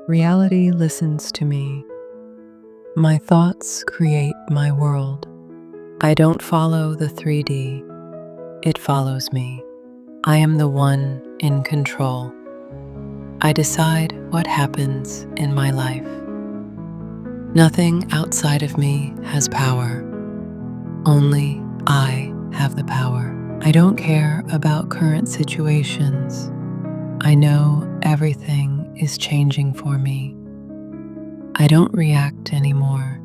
Reality listens to me. My thoughts create my world. I don't follow the 3D, it follows me. I am the one in control. I decide what happens in my life. Nothing outside of me has power. Only I have the power. I don't care about current situations. I know everything is changing for me. I don't react anymore.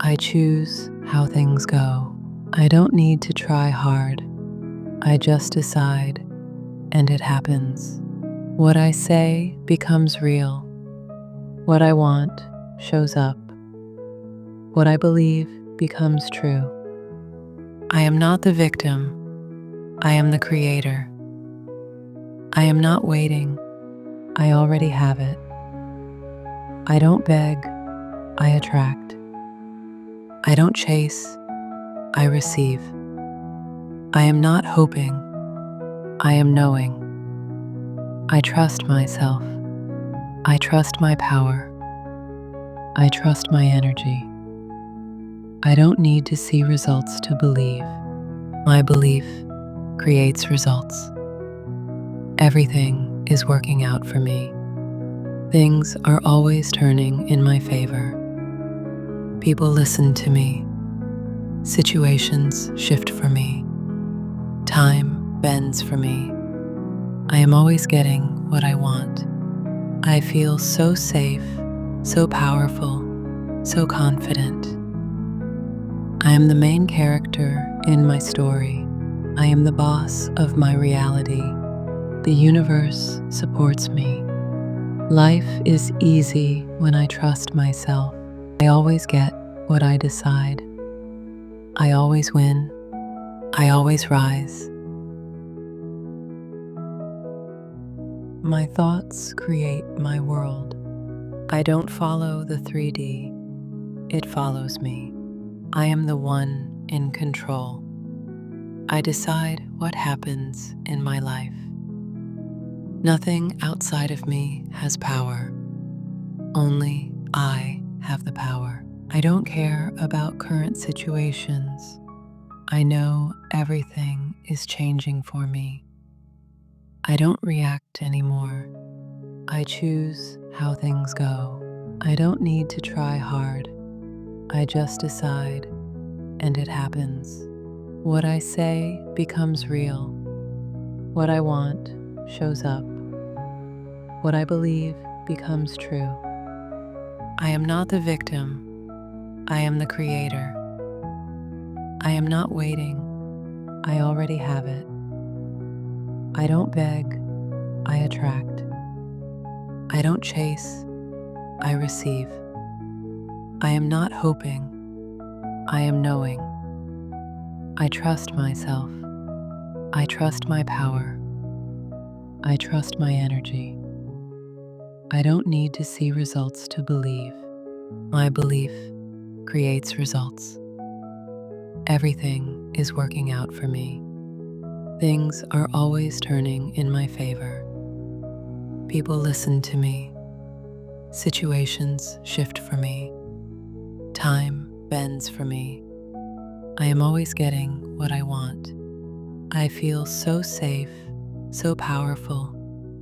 I choose how things go. I don't need to try hard. I just decide, and it happens. What I say becomes real. What I want shows up. What I believe becomes true. I am not the victim. I am the creator. I am not waiting. I already have it. I don't beg. I attract. I don't chase. I receive. I am not hoping. I am knowing. I trust myself. I trust my power. I trust my energy. I don't need to see results to believe. My belief creates results. Everything is working out for me. Things are always turning in my favor. People listen to me. Situations shift for me. Time bends for me. I am always getting what I want. I feel so safe, so powerful, so confident. I am the main character in my story. I am the boss of my reality. The universe supports me. Life is easy when I trust myself. I always get what I decide. I always win. I always rise. My thoughts create my world. I don't follow the 3D, it follows me. I am the one in control. I decide what happens in my life. Nothing outside of me has power. Only I have the power. I don't care about current situations. I know everything is changing for me. I don't react anymore. I choose how things go. I don't need to try hard. I just decide, and it happens. What I say becomes real. What I want shows up. What I believe becomes true. I am not the victim. I am the creator. I am not waiting. I already have it. I don't beg. I attract. I don't chase. I receive. I am not hoping. I am knowing. I trust myself. I trust my power. I trust my energy. I don't need to see results to believe. My belief creates results. Everything is working out for me. Things are always turning in my favor. People listen to me. Situations shift for me. Time bends for me. I am always getting what I want. I feel so safe, so powerful,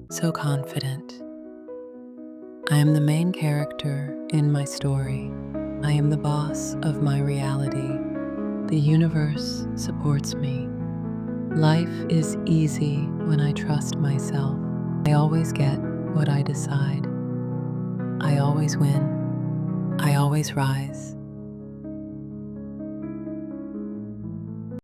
so confident. I am the main character in my story. I am the boss of my reality. The universe supports me. Life is easy when I trust myself. I always get what I decide. I always win. I always rise.